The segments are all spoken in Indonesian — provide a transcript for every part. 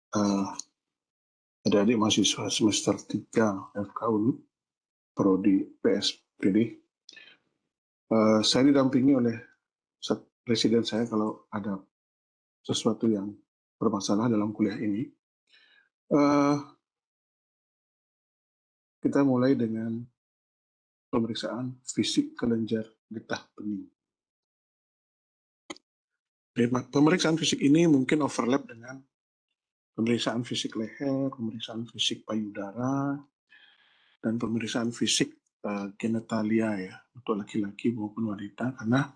adik-adik mahasiswa semester 3 FKUNU Prodi PSPD. Saya didampingi oleh presiden saya kalau ada sesuatu yang bermasalah dalam kuliah ini. Kita mulai dengan pemeriksaan fisik kelenjar getah bening. Pemeriksaan fisik ini mungkin overlap dengan pemeriksaan fisik leher, pemeriksaan fisik payudara, dan pemeriksaan fisik genitalia ya untuk laki-laki maupun wanita, karena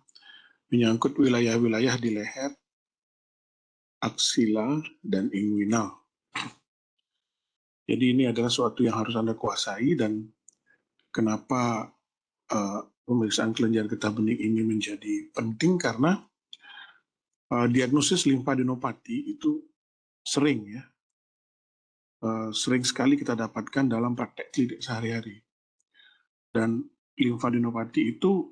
menyangkut wilayah-wilayah di leher, aksila, dan inguinal. Jadi ini adalah suatu yang harus Anda kuasai, dan kenapa pemeriksaan kelenjar getah bening ini menjadi penting, karena diagnosis limfadenopati itu sering ya, sering sekali kita dapatkan dalam praktek klinik sehari-hari. Dan limfadenopati itu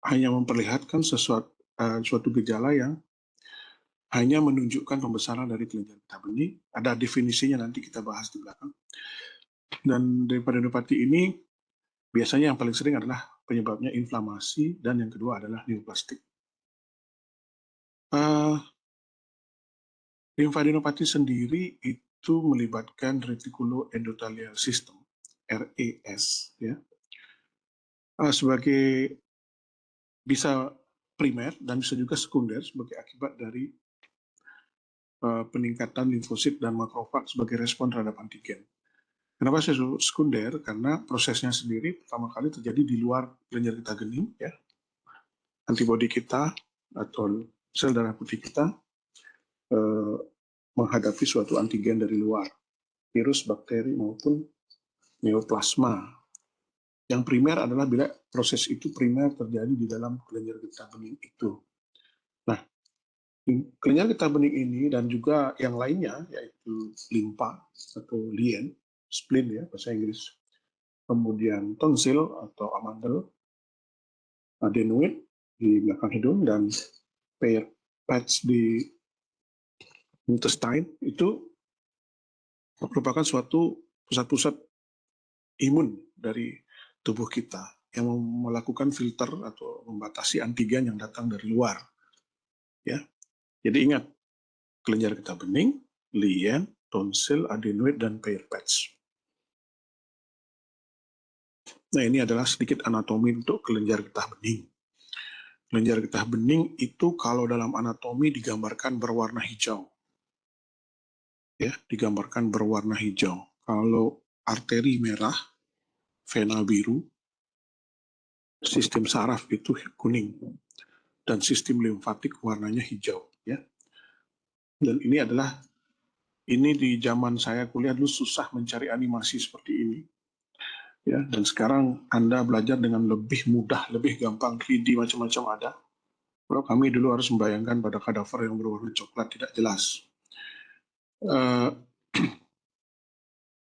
hanya memperlihatkan suatu gejala yang hanya menunjukkan pembesaran dari kelenjar getah bening. Ada definisinya, nanti kita bahas di belakang. Dan limfadenopati ini biasanya yang paling sering adalah penyebabnya inflamasi, dan yang kedua adalah neoplastik. Limfadenopati sendiri itu melibatkan reticuloendotelial system, RES, ya, sebagai bisa primer dan bisa juga sekunder sebagai akibat dari peningkatan limfosit dan makrofag sebagai respon terhadap antigen. Kenapa saya sebut sekunder? Karena prosesnya sendiri pertama kali terjadi di luar kelenjar getah bening, ya. Antibodi kita atau sel darah putih kita menghadapi suatu antigen dari luar, virus, bakteri, maupun neoplasma. Yang primer adalah bila proses itu primer terjadi di dalam kelenjar getah bening itu. Nah, kelenjar getah bening ini dan juga yang lainnya, yaitu limpa atau lien, spleen ya bahasa Inggris, kemudian tonsil atau amandel, adenoid di belakang hidung, dan Peyer's patch di intestine, itu merupakan suatu pusat-pusat imun dari tubuh kita yang melakukan filter atau membatasi antigen yang datang dari luar. Ya, jadi ingat, kelenjar getah bening, lien, tonsil, adenoid, dan Peyer's patch. Nah, ini adalah sedikit anatomi untuk kelenjar getah bening. Kelenjar getah bening itu kalau dalam anatomi digambarkan berwarna hijau. Ya, digambarkan berwarna hijau. Kalau arteri merah, vena biru, sistem saraf itu kuning, dan sistem limfatik warnanya hijau. Ya, dan ini di zaman saya kuliah dulu susah mencari animasi seperti ini. Ya, dan sekarang Anda belajar dengan lebih mudah, lebih gampang, 3D macam-macam ada. Kalau kami dulu harus membayangkan pada kadaver yang berwarna coklat tidak jelas.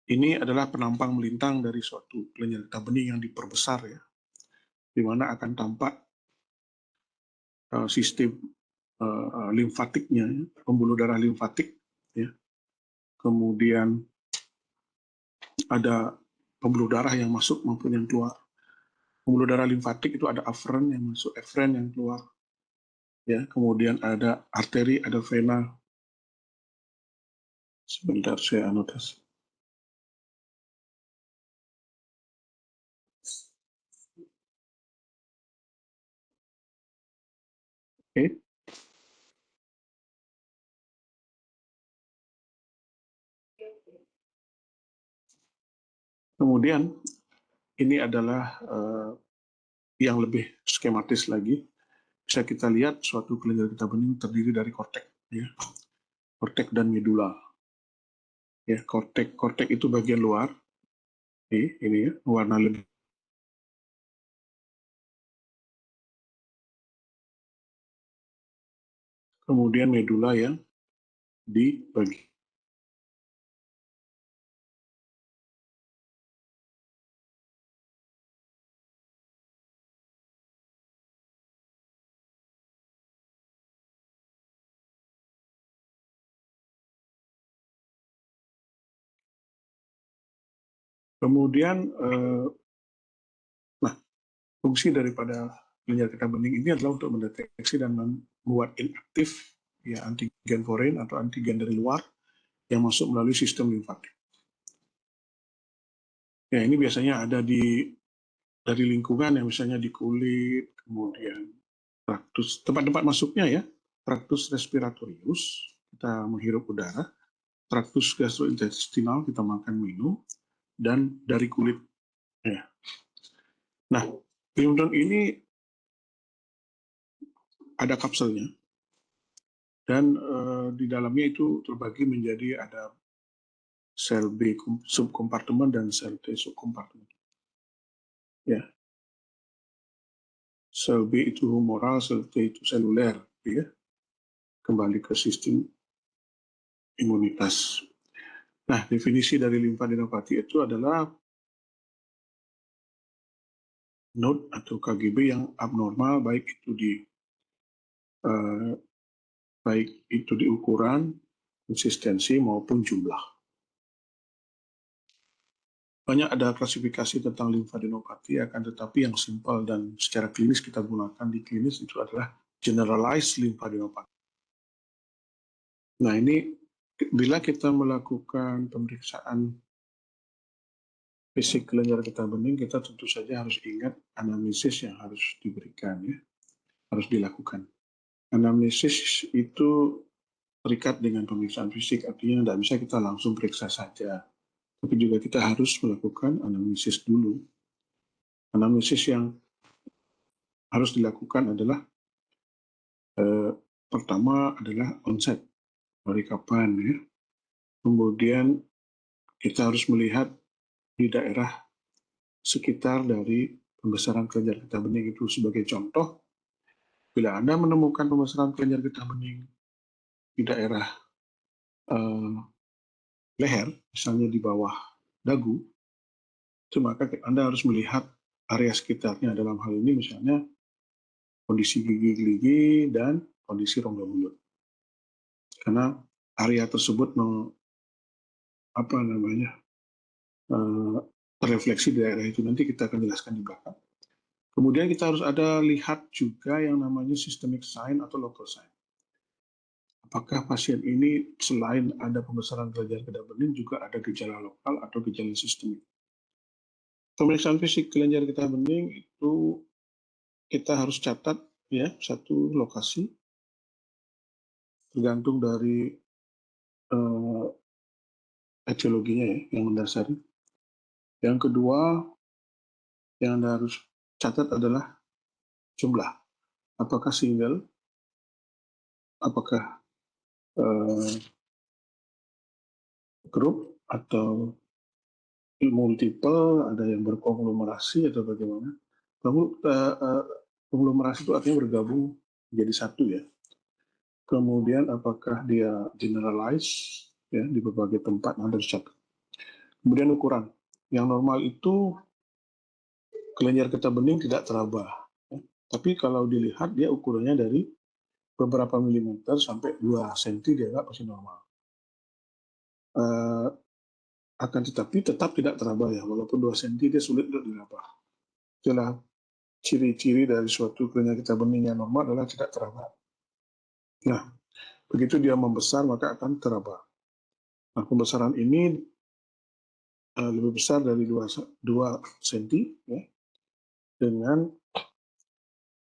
Ini adalah penampang melintang dari suatu kelenjar getah bening yang diperbesar ya, di mana akan tampak sistem limfatiknya, ya, pembuluh darah limfatik, ya. Kemudian ada pembuluh darah yang masuk maupun yang keluar. Pembuluh darah limfatik itu ada aferen yang masuk, efren yang keluar. Ya, kemudian ada arteri, ada vena. Sebentar saya anotasi. Oke. Kemudian ini adalah yang lebih skematis lagi. Bisa kita lihat suatu kelenjar getah bening terdiri dari kortek, ya. Kortek dan medula. Ya, kortek itu bagian luar. Ini ya, warna lebih. Kemudian medula yang di bagian Kemudian, nah, fungsi daripada kelenjar getah bening ini adalah untuk mendeteksi dan membuat inaktif ya antigen foreign atau antigen dari luar yang masuk melalui sistem limfatik. Ya, ini biasanya ada dari lingkungan yang misalnya di kulit, kemudian traktus, tempat-tempat masuknya ya, traktus respiratorius, kita menghirup udara, traktus gastrointestinal, kita makan minum, dan dari kulit. Ya. Nah, Pimpton ini ada kapselnya, dan di dalamnya itu terbagi menjadi ada sel B subkompartemen dan sel T subkompartemen. Ya, sel B itu humoral, sel T itu seluler, ya. Kembali ke sistem imunitas. Nah, definisi dari limfadenopati itu adalah node atau KGB yang abnormal, baik itu di ukuran, konsistensi maupun jumlah. Banyak ada klasifikasi tentang limfadenopati, akan tetapi yang simpel dan secara klinis kita gunakan di klinis itu adalah generalized lymphadenopathy. Nah, ini bila kita melakukan pemeriksaan fisik kelenjar getah bening, kita tentu saja harus ingat anamnesis yang harus diberikan, ya, harus dilakukan. Anamnesis itu terikat dengan pemeriksaan fisik, artinya tidak bisa kita langsung periksa saja, tapi juga kita harus melakukan anamnesis dulu. Anamnesis yang harus dilakukan adalah pertama adalah onset, dari kapan ya. Kemudian kita harus melihat di daerah sekitar dari pembesaran kelenjar getah bening itu. Sebagai contoh, bila Anda menemukan pembesaran kelenjar getah bening di daerah leher, misalnya di bawah dagu, itu maka Anda harus melihat area sekitarnya. Dalam hal ini misalnya kondisi gigi-gigi dan kondisi rongga mulut. Karena area tersebut terrefleksi di daerah itu. Nanti kita akan jelaskan di belakang. Kemudian kita harus lihat juga yang namanya systemic sign atau local sign. Apakah pasien ini selain ada pembesaran kelenjar getah bening juga ada gejala lokal atau gejala sistemik. Pemeriksaan fisik kelenjar getah bening itu kita harus catat ya satu lokasi tergantung dari etiologinya ya yang mendasari. Yang kedua yang Anda harus catat adalah jumlah. Apakah single, apakah grup atau multiple, ada yang berkonglomerasi atau bagaimana. Konglomerasi itu artinya bergabung menjadi satu ya. Kemudian apakah dia generalize ya di berbagai tempat yang harus dicatat. Kemudian ukuran. Yang normal itu kelenjar getah bening tidak teraba. Ya. Tapi kalau dilihat dia ukurannya dari beberapa milimeter sampai 2 cm dia masih normal. Akan tetapi tetap tidak teraba ya, walaupun 2 cm dia sulit untuk diraba. Itulah ciri-ciri dari suatu kelenjar getah bening yang normal adalah tidak teraba. Nah, begitu dia membesar maka akan teraba. Nah, pembesaran ini lebih besar dari 2 cm ya, dengan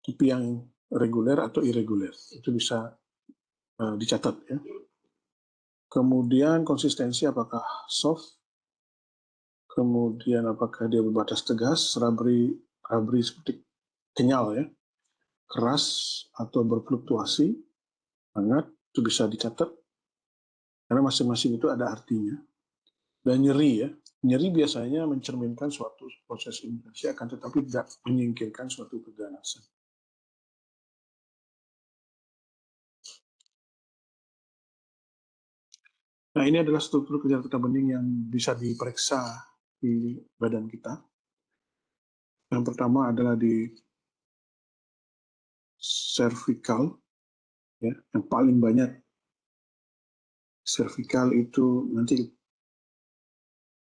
tipe yang reguler atau irreguler. Itu bisa dicatat ya. Kemudian konsistensi apakah soft, kemudian apakah dia berbatas tegas, rubbery seperti kenyal ya, keras atau berfluktuasi, hangat, itu bisa dicatat karena masing-masing itu ada artinya. Dan nyeri ya, nyeri biasanya mencerminkan suatu proses infeksi akan tetapi tidak menyingkirkan suatu keganasan. Nah, ini adalah struktur kelenjar getah bening yang bisa diperiksa di badan kita. Yang pertama adalah di cervical, ya, yang paling banyak. Cervical itu nanti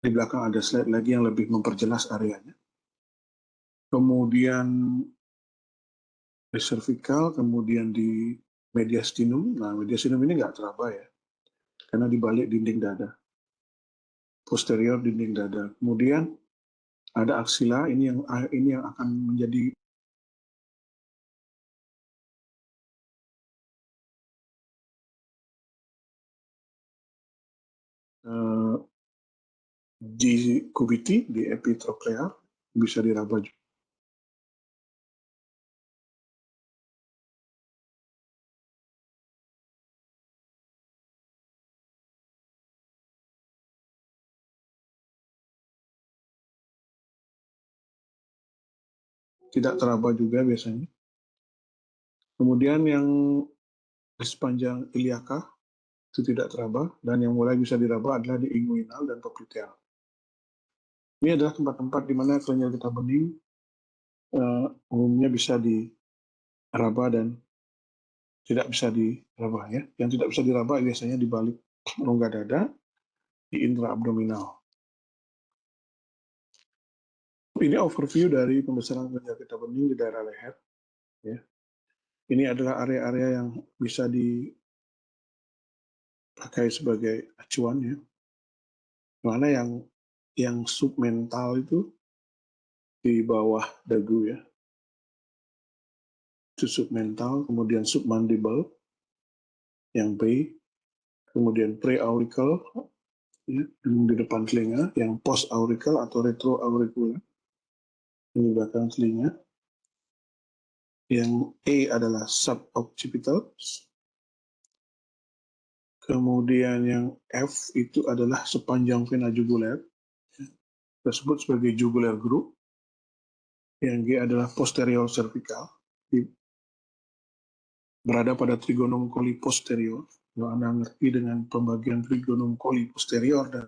Di belakang ada slide lagi yang lebih memperjelas areanya. Kemudian di cervical, kemudian di mediastinum. Nah, mediastinum ini nggak teraba ya, karena di balik dinding dada, posterior dinding dada. Kemudian ada aksila, ini yang akan menjadi di kubiti, di epitroclear, bisa diraba juga. Tidak teraba juga biasanya. Kemudian yang di sepanjang iliaka itu tidak teraba, dan yang mulai bisa diraba adalah di inguinal dan popliteal. Ini adalah tempat-tempat di mana kelenjar getah bening umumnya bisa diraba dan tidak bisa diraba ya. Yang tidak bisa diraba biasanya di balik rongga dada, di intraabdominal. Ini overview dari pembesaran kelenjar getah bening di daerah leher. Ya. Ini adalah area-area yang bisa dipakai sebagai acuan ya. Mana yang submental itu di bawah dagu ya. Itu submental, kemudian submandible yang B, kemudian preauricle ya, di depan telinga, yang post-auricle atau retroauricular di belakang telinga. Yang E adalah suboccipital. Kemudian yang F itu adalah sepanjang vena jugular, kita sebut sebagai jugular groove. Yang G adalah posterior cervical, berada pada trigonum coli posterior. Kalau Anda ngerti dengan pembagian trigonum coli posterior, dan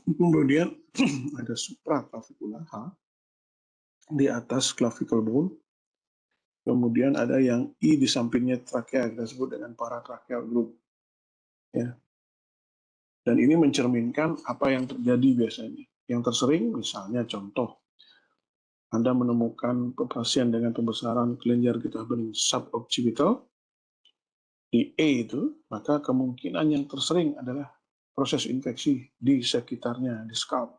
kemudian ada supraclavicular H di atas clavicle bone. Kemudian ada yang I di sampingnya trakea, kita sebut dengan paratracheal group. Ya. Dan ini mencerminkan apa yang terjadi biasanya. Yang tersering, misalnya contoh, Anda menemukan pasien dengan pembesaran kelenjar getah bening suboccipital di E itu, maka kemungkinan yang tersering adalah proses infeksi di sekitarnya, di scalp.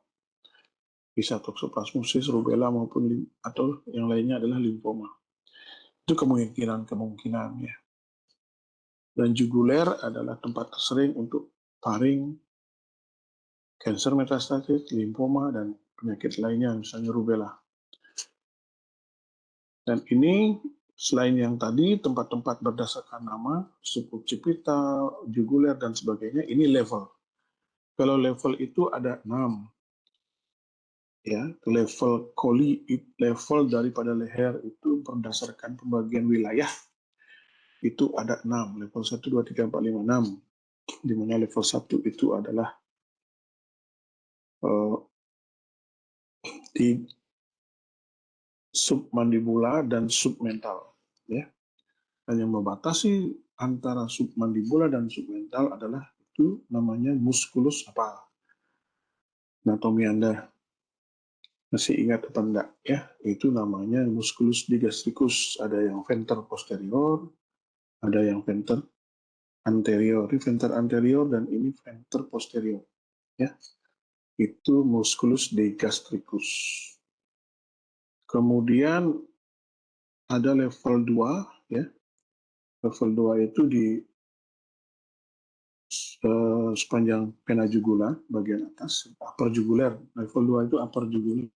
Bisa toxoplasmosis, rubella, maupun atau yang lainnya adalah limfoma. Itu kemungkinan ya. Dan juguler adalah tempat tersering untuk paring, kanker metastatis, limfoma, dan penyakit lainnya, misalnya rubella. Dan ini selain yang tadi, tempat-tempat berdasarkan nama, suboccipital, juguler, dan sebagainya, ini level. Kalau level itu ada 6. Ya, level coli, level daripada leher itu berdasarkan pembagian wilayah, itu ada 6. Level 1, 2, 3, 4, 5, 6. Di mana level 1 itu adalah di submandibula dan submental. Ya. Dan yang membatasi antara submandibula dan submental adalah itu namanya musculus apa? Anatomi Anda masih ingat apa enggak ya? Itu namanya musculus digastricus. Ada yang venter posterior, ada yang venter anterior. Ini venter anterior dan ini venter posterior. Ya, itu musculus digastricus. Kemudian ada level 2 ya. Level 2 itu di sepanjang vena jugular bagian atas, upper jugular. Level 2 itu upper jugular.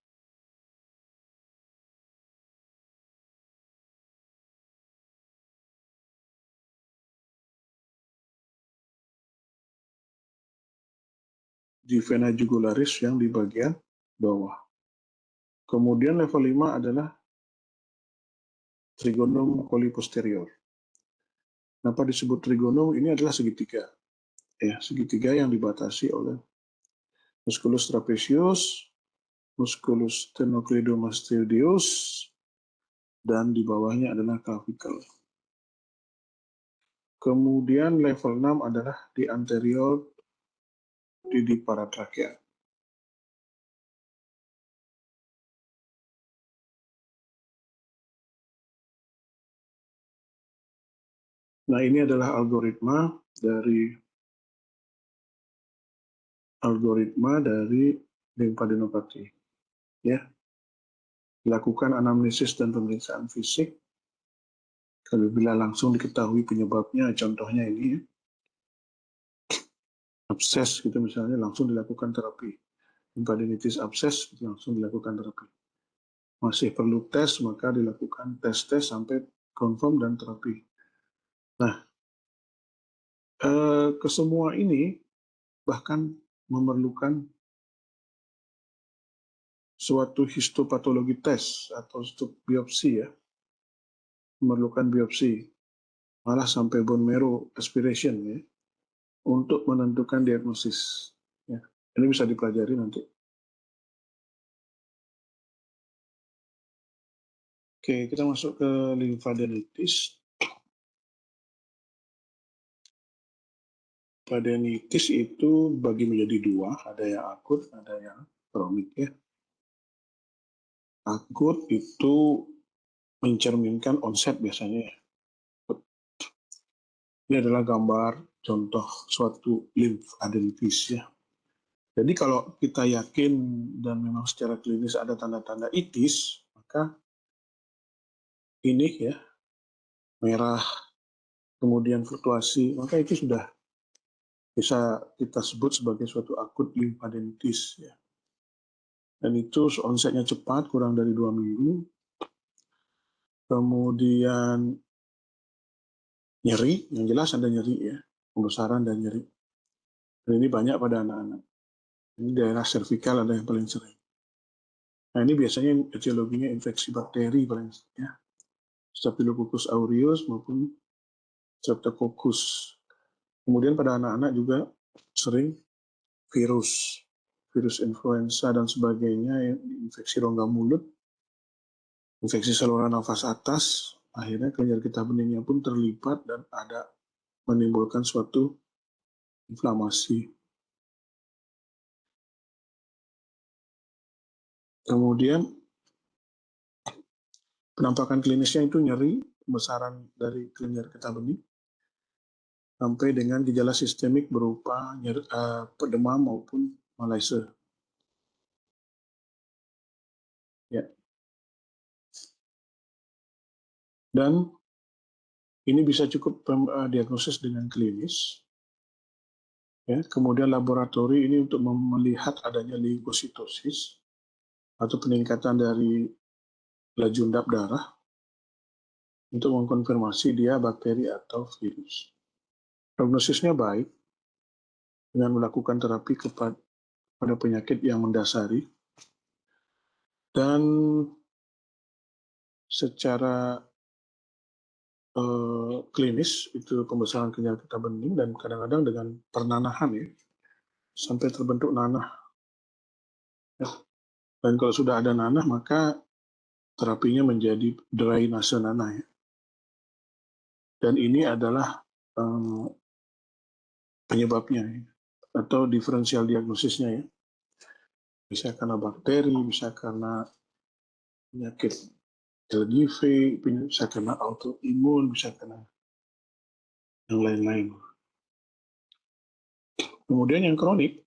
Di vena jugularis yang di bagian bawah. Kemudian level 5 adalah trigonum coli posterior. Kenapa disebut trigonum? Ini adalah segitiga. Ya, segitiga yang dibatasi oleh musculus trapezius, musculus sternocleidomastoideus, dan di bawahnya adalah clavicle. Kemudian level 6 adalah di anterior di paratrakea. Nah, ini adalah algoritma dari limfadenopati. Ya, dilakukan anamnesis dan pemeriksaan fisik. Bila langsung diketahui penyebabnya, contohnya ini ya, abses gitu misalnya, langsung dilakukan terapi. Limfadenitis abses langsung dilakukan terapi. Masih perlu tes, maka dilakukan tes-tes sampai confirm dan terapi. Nah, kesemua ini bahkan memerlukan suatu histopatologi tes atau biopsi ya, memerlukan biopsi, malah sampai bone marrow aspiration ya, untuk menentukan diagnosis. Ya. Ini bisa dipelajari nanti. Oke, kita masuk ke limfadenitis. Limfadenitis itu bagi menjadi dua, ada yang akut, ada yang kronik ya. Akut itu mencerminkan onset biasanya ya. Ini adalah gambar contoh suatu limfadenitis ya. Jadi kalau kita yakin dan memang secara klinis ada tanda-tanda itis, maka ini ya, merah, kemudian fluktuasi, maka itu sudah bisa kita sebut sebagai suatu akut limfadenitis ya. Dan itu onsetnya cepat, kurang dari 2 minggu. Kemudian nyeri, yang jelas ada nyeri ya, pembesaran dan nyeri. Dan ini banyak pada anak-anak. Ini daerah servikal ada yang paling sering. Nah ini biasanya etiologinya infeksi bakteri paling sering ya. Staphylococcus aureus maupun Streptococcus. Kemudian pada anak-anak juga sering virus influenza dan sebagainya, infeksi rongga mulut, infeksi saluran nafas atas, akhirnya kelenjar getah beningnya pun terlibat dan ada menimbulkan suatu inflamasi. Kemudian penampakan klinisnya itu nyeri, pembesaran dari kelenjar getah bening, sampai dengan gejala sistemik berupa demam maupun malaise. Ya. Dan ini bisa cukup diagnosis dengan klinis. Ya, kemudian laboratori ini untuk melihat adanya leukositosis atau peningkatan dari laju endap darah untuk mengkonfirmasi dia bakteri atau virus. Prognosisnya baik dengan melakukan terapi pada penyakit yang mendasari dan secara klinis itu pembesaran kelenjar getah bening dan kadang-kadang dengan pernanahan ya sampai terbentuk nanah. Ya. Dan kalau sudah ada nanah maka terapinya menjadi drainase nanah ya. Dan ini adalah penyebabnya ya, atau diferensial diagnosisnya ya. Bisa karena bakteri, bisa karena penyakit LGV, bisa karena autoimun, bisa karena yang lain-lain. Kemudian yang kronik,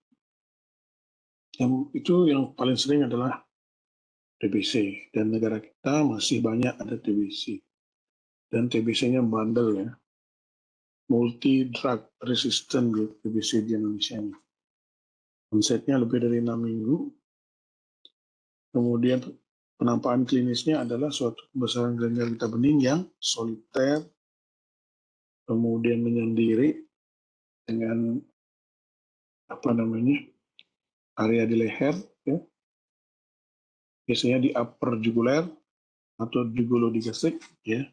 yang paling sering adalah TBC, dan negara kita masih banyak ada TBC. Dan TBC-nya bandel ya, multi-drug resistant TBC di Indonesia ini. Onsetnya lebih dari 6 minggu. Kemudian penampakan klinisnya adalah suatu pembesaran kelenjar getah bening yang soliter, kemudian menyendiri dengan area di leher, ya. Biasanya di upper jugular atau jugulodigastric, ya.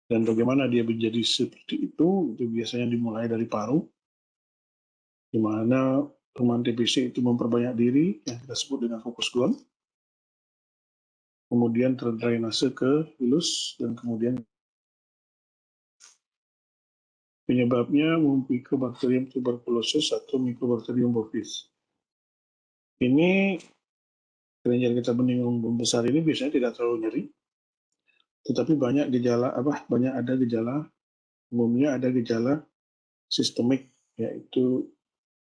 Dan bagaimana dia menjadi seperti itu biasanya dimulai dari paru, di mana teman TBC itu memperbanyak diri, yang kita sebut dengan fokus gone, kemudian terdrainase ke hilus, dan kemudian Penyebabnya Mycobacterium tuberculosis atau Mycobacterium bovis. Ini kelenjar getah bening yang besar ini biasanya tidak terlalu nyeri, tetapi banyak ada gejala, umumnya ada gejala sistemik, yaitu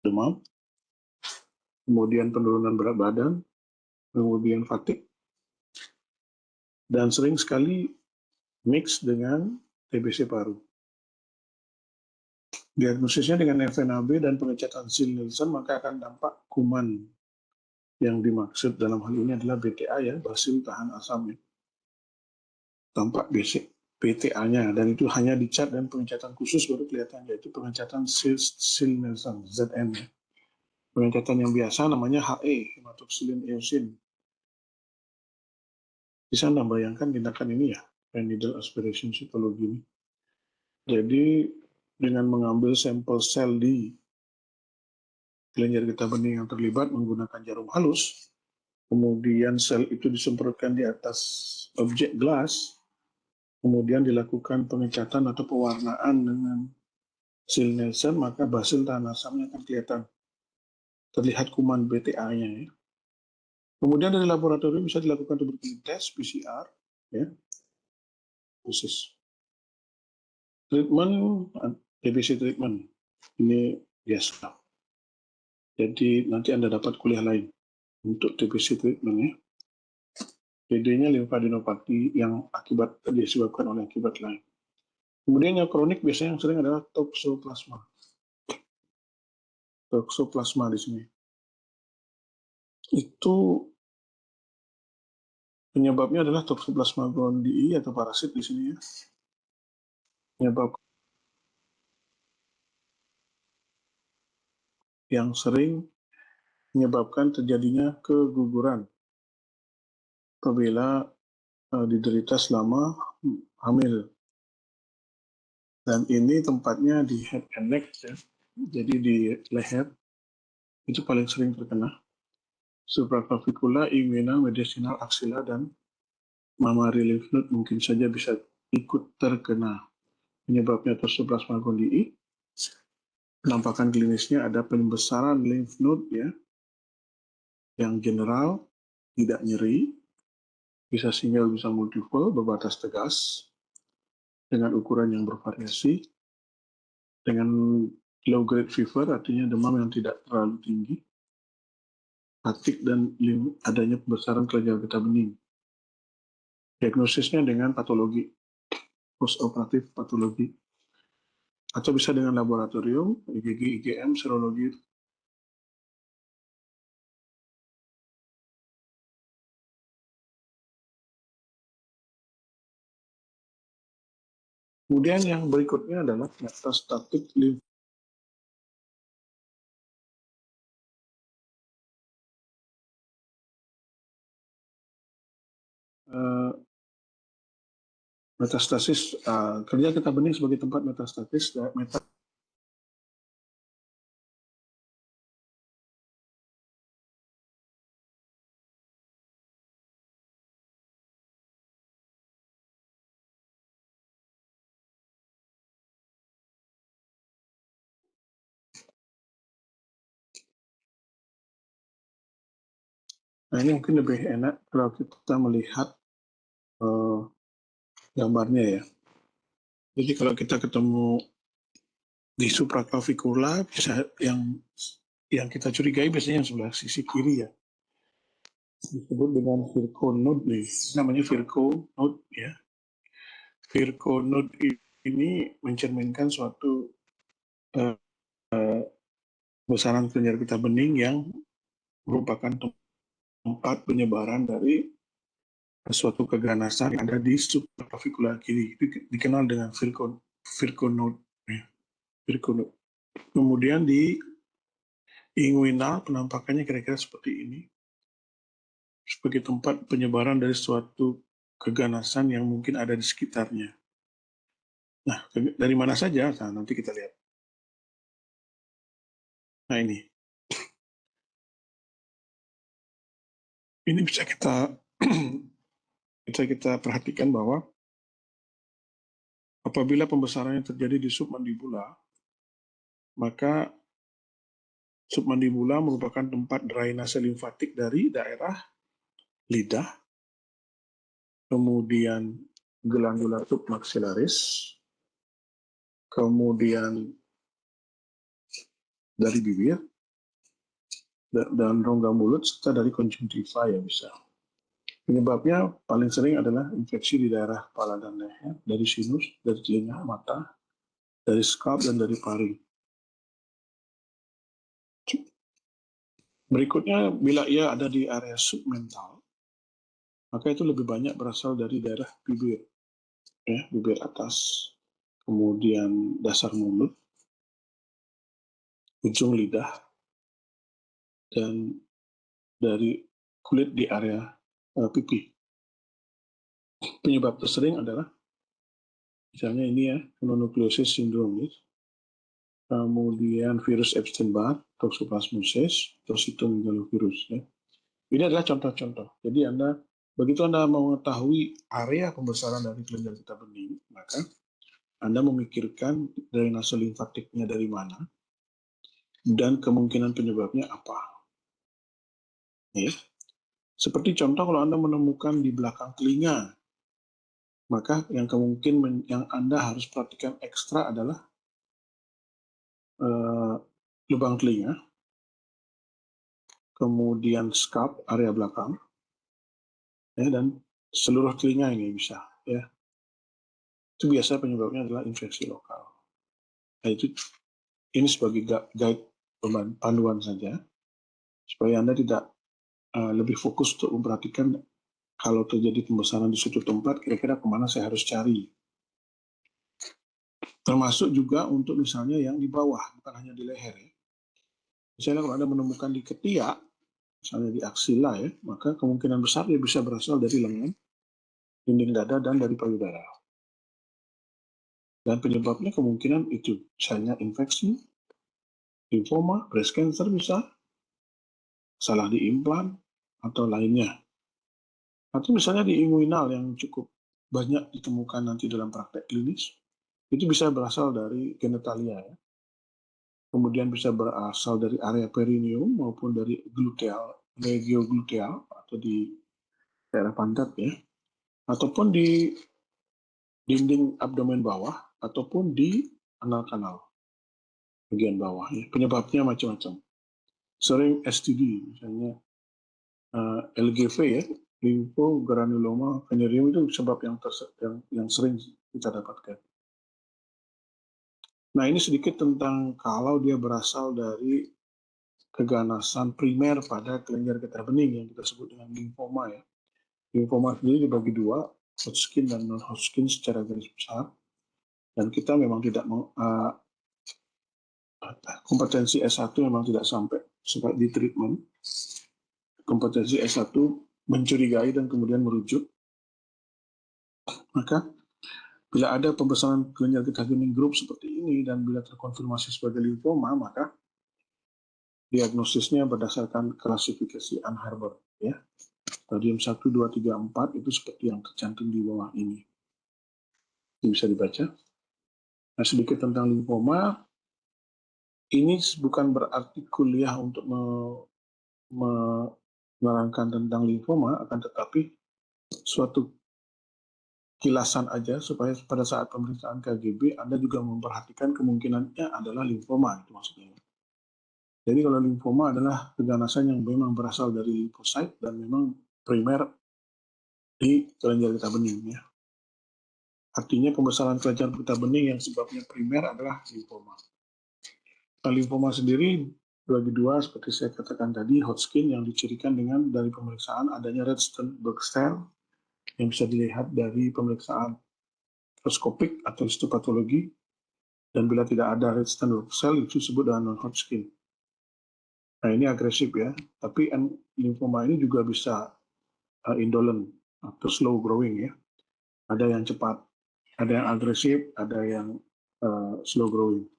demam, kemudian penurunan berat badan, kemudian fatigue, dan sering sekali mix dengan TBC paru. Diagnosisnya dengan FNAB dan pengecatan Ziehl-Neelsen, maka akan dampak kuman yang dimaksud dalam hal ini adalah BTA, ya, basil tahan asam, ya. Tampak basic BTA-nya, dan itu hanya dicat dan pengecatan khusus baru kelihatan, yaitu pengecatan Ziehl-Neelsen, ZN. Ya. Pengecatan yang biasa namanya HE, hematoxylin eosin. Bisa Anda bayangkan tindakan ini, ya, needle aspiration cytology ini. Jadi dengan mengambil sampel sel di kelenjar getah bening yang terlibat menggunakan jarum halus, kemudian sel itu disemprotkan di atas objek gelas, kemudian dilakukan pengecatan atau pewarnaan dengan Ziehl-Neelsen, maka basil tahan asamnya akan kelihatan. Terlihat kuman BTA-nya. Ya. Kemudian dari laboratorium bisa dilakukan tuberculosis test, PCR, ya, khusus. Treatment, TBC treatment, ini biasa. Jadi nanti Anda dapat kuliah lain untuk TBC treatment, ya. PD-nya limfadenopati yang disebabkan oleh akibat lain. Kemudian yang kronik biasanya yang sering adalah toxoplasma. Toxoplasma di sini. Itu penyebabnya adalah Toxoplasma gondii atau parasit di sini, ya. Penyebab yang sering menyebabkan terjadinya keguguran apabila diderita selama hamil. Dan ini tempatnya di head and neck, ya. Jadi di leher itu paling sering terkena. Supraclavicular, inguinal, mediastinal, axilla, dan mammary lymph node mungkin saja bisa ikut terkena. Penyebabnya Toxoplasma gondii. Penampakan klinisnya ada pembesaran lymph node, ya, yang general, tidak nyeri, bisa single, bisa multiple, berbatas tegas, dengan ukuran yang bervariasi, dengan low grade fever, artinya demam yang tidak terlalu tinggi, fatigue, dan adanya pembesaran kelenjar getah bening. Diagnosisnya dengan patologi, post-operatif patologi, atau bisa dengan laboratorium, IgG, IgM, serologi. Kemudian yang berikutnya adalah metastatic metastasis, kerja getah bening sebagai tempat metastasis. Nah, ini mungkin lebih enak kalau kita melihat gambarnya, ya. Jadi kalau kita ketemu di supraclavicular, bisa yang kita curigai biasanya yang sebelah sisi kiri, ya. Disebut dengan Virchow node nih. Namanya Virchow node, ya. Virchow node ini mencerminkan suatu besaran kelenjar getah bening yang merupakan tempat penyebaran dari suatu keganasan yang ada di supraclavicular kiri. Itu dikenal dengan Virchow node, ya. Virchow node. Kemudian di inguinal penampakannya kira-kira seperti ini, sebagai tempat penyebaran dari suatu keganasan yang mungkin ada di sekitarnya. Nah, dari mana saja? Nah, nanti kita lihat. Nah, ini bisa kita perhatikan bahwa Apabila pembesarannya terjadi di submandibula, maka submandibula merupakan tempat drainase limfatik dari daerah lidah, kemudian glandula submaxillaris, kemudian dari bibir, dan rongga mulut, serta dari konjungtiva ya bisa. Penyebabnya paling sering adalah infeksi di daerah kepala dan leher, dari sinus, dari telinga, mata, dari scalp, dan dari pari. Berikutnya, bila ia ada di area submental, maka itu lebih banyak berasal dari daerah bibir, ya, bibir atas, kemudian dasar mulut, ujung lidah, dan dari kulit di area pipi. Penyebab tersering adalah misalnya ini ya, mononukleosis syndrome, kemudian virus Epstein-Barr, Toxoplasmosis, atau cytomegalovirus. Ya. Ini adalah contoh-contoh. Jadi begitu Anda mengetahui area pembesaran dari kelenjar getah bening, maka Anda memikirkan drainase limfatiknya dari mana dan kemungkinan penyebabnya apa. Ya. Seperti contoh kalau Anda menemukan di belakang telinga, maka yang yang Anda harus perhatikan ekstra adalah lubang telinga, kemudian scalp area belakang, ya, dan seluruh telinga ini bisa. Ya. Itu biasa penyebabnya adalah infeksi lokal. Nah, ini sebagai guide panduan saja, supaya Anda tidak lebih fokus untuk memperhatikan kalau terjadi pembesaran di suatu tempat, kira-kira kemana saya harus cari. Termasuk juga untuk misalnya yang di bawah, bukan hanya di leher. Ya. Misalnya kalau Anda menemukan di ketiak, misalnya di aksila, ya, maka kemungkinan besar dia bisa berasal dari lengan, dinding dada, dan dari payudara. Dan penyebabnya kemungkinan itu, misalnya infeksi, limfoma, breast cancer bisa, salah di implan, atau lainnya. Atau misalnya di inguinal yang cukup banyak ditemukan nanti dalam praktek klinis, itu bisa berasal dari genitalia, ya. Kemudian bisa berasal dari area perineum maupun dari gluteal, regiogluteal, atau di daerah pantat, ya. Ataupun di dinding abdomen bawah, ataupun di anal kanal bagian bawah. Ya. Penyebabnya macam-macam. Sering STD, misalnya LGV, ya, limfogranuloma venereum, itu sebab yang sering kita dapatkan. Nah, ini sedikit tentang kalau dia berasal dari keganasan primer pada kelenjar getah bening yang kita sebut dengan limfoma, ya. Limfoma sendiri dibagi dua, Hodgkin dan non-Hodgkin secara garis besar. Dan kita memang tidak kompetensi S1 memang tidak sampai di treatment. Kompetensi S1 mencurigai dan kemudian merujuk. Maka bila ada pembesaran kelenjar getah bening grup seperti ini dan bila terkonfirmasi sebagai limfoma, maka diagnosisnya berdasarkan klasifikasi Ann Arbor, ya. Stadium 1, 2, 3, 4 itu seperti yang tercantum di bawah ini. Ini bisa dibaca. Nah, sedikit tentang limfoma. Ini bukan berarti kuliah untuk menerangkan tentang limfoma, akan tetapi suatu kilasan aja supaya pada saat pemeriksaan KGB Anda juga memperhatikan kemungkinannya adalah limfoma, itu maksudnya. Jadi kalau limfoma adalah keganasan yang memang berasal dari limfosit dan memang primer di kelenjar getah bening, ya. Artinya pembesaran kelenjar getah bening yang sebabnya primer adalah limfoma. Nah, limfoma sendiri bagi dua seperti saya katakan tadi, Hodgkin yang dicirikan dengan dari pemeriksaan adanya red Sternberg cell yang bisa dilihat dari pemeriksaan mikroskopik atau histopatologi, dan bila tidak ada red Sternberg cell itu disebut dengan non-Hodgkin. Nah, ini agresif, ya, tapi limfoma ini juga bisa indolent atau slow growing, ya. Ada yang cepat, ada yang agresif, ada yang slow growing.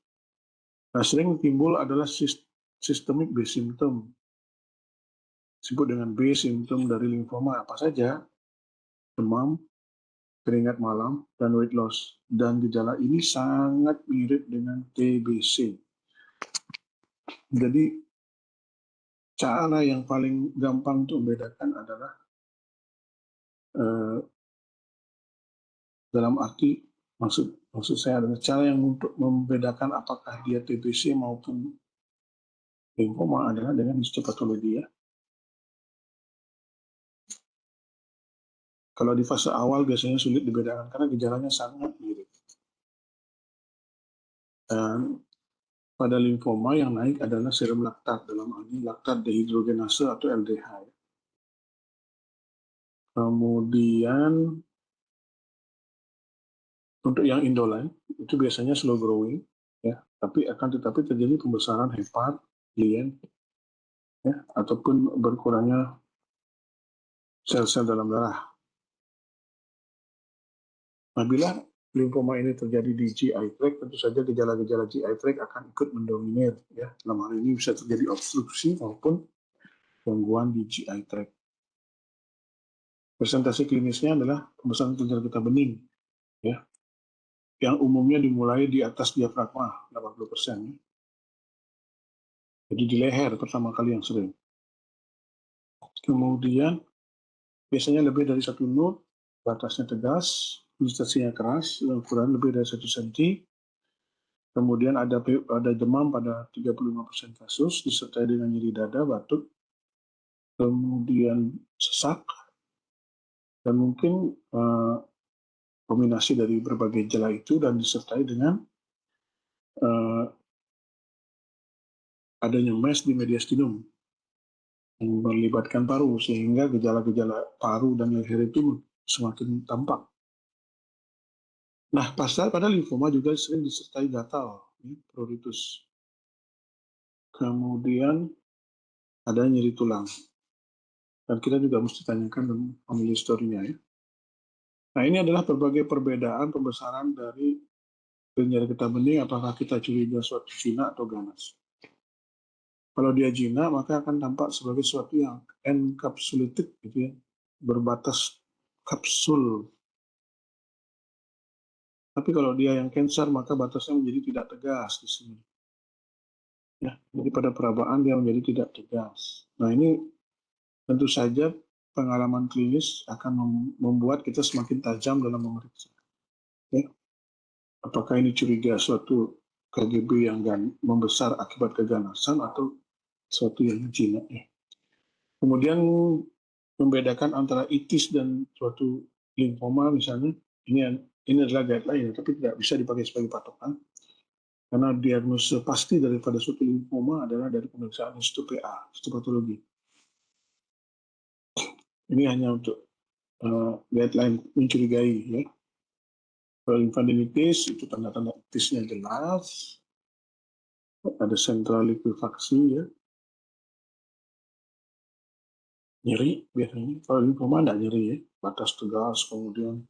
Nah, sering timbul adalah systemic B symptom. Disebut dengan B symptom dari limfoma apa saja? Demam, keringat malam, dan weight loss. Dan gejala ini sangat mirip dengan TBC. Jadi cara yang paling gampang untuk membedakan adalah dalam arti maksud saya adalah cara yang untuk membedakan apakah dia TBC maupun limfoma adalah dengan histopatologi ya. Kalau di fase awal biasanya sulit dibedakan karena gejalanya sangat mirip. Dan pada limfoma yang naik adalah serum laktat, dalam hal ini laktat dehidrogenase atau LDH. Kemudian untuk yang indolent itu biasanya slow growing ya, tapi terjadi pembesaran hepat, lien ya, ataupun berkurangnya sel-sel dalam darah. Apabila limfoma ini terjadi di GI tract, tentu saja gejala-gejala GI tract akan ikut mendominir ya. Dalam hal ini bisa terjadi obstruksi maupun gangguan di GI tract. Presentasi klinisnya adalah pembesaran kelenjar getah bening ya, yang umumnya dimulai di atas diafragma 80% ya. Jadi di leher pertama kali yang sering. Kemudian biasanya lebih dari 1 node, batasnya tegas, konsistensinya keras, ukuran lebih dari 1 cm. Kemudian ada demam pada 35% kasus, disertai dengan nyeri dada, batuk, kemudian sesak, dan mungkin kombinasi dari berbagai gejala itu dan disertai dengan adanya mass di mediastinum yang melibatkan paru, sehingga gejala-gejala paru dan leher itu semakin tampak. Nah, pada limfoma juga sering disertai gatal, pruritus. Kemudian ada nyeri tulang. Dan kita juga mesti tanyakan family story-nya ya. Nah, ini adalah berbagai perbedaan pembesaran dari kelenjar getah bening, apakah kita curiga suatu jinak atau ganas. Kalau dia jinak, maka akan tampak sebagai suatu yang encapsulated, gitu ya, berbatas kapsul. Tapi kalau dia yang cancer, maka batasnya menjadi tidak tegas di sini. Ya, jadi pada perabaan dia menjadi tidak tegas. Nah, ini tentu saja pengalaman klinis akan membuat kita semakin tajam dalam memeriksa. Ya. Apakah ini curiga suatu KGB yang membesar akibat keganasan atau suatu yang jinak. Ya. Kemudian membedakan antara itis dan suatu limfoma misalnya, ini adalah guideline, tapi tidak bisa dipakai sebagai patokan. Karena diagnosa pasti daripada suatu limfoma adalah dari pemeriksaan histopatologi. Ini hanya untuk guideline mencurigai ya. Kalau limfadenitis itu tanda-tanda itisnya jelas, ada sentral likuifaksi ya, nyeri biasanya. Kalau limfoma tidak nyeri ya, batas tegas, kemudian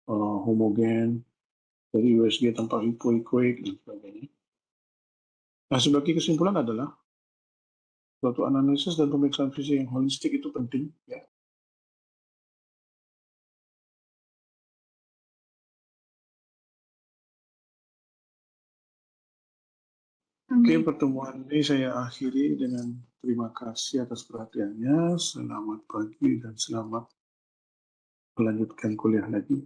homogen, dari USG tanpa hipoikoik dan sebagainya. Nah, sebagai kesimpulan adalah suatu analisis dan pemeriksaan fisik yang holistik itu penting ya. Oke, pertemuan ini saya akhiri dengan terima kasih atas perhatiannya. Selamat pagi dan selamat melanjutkan kuliah lagi.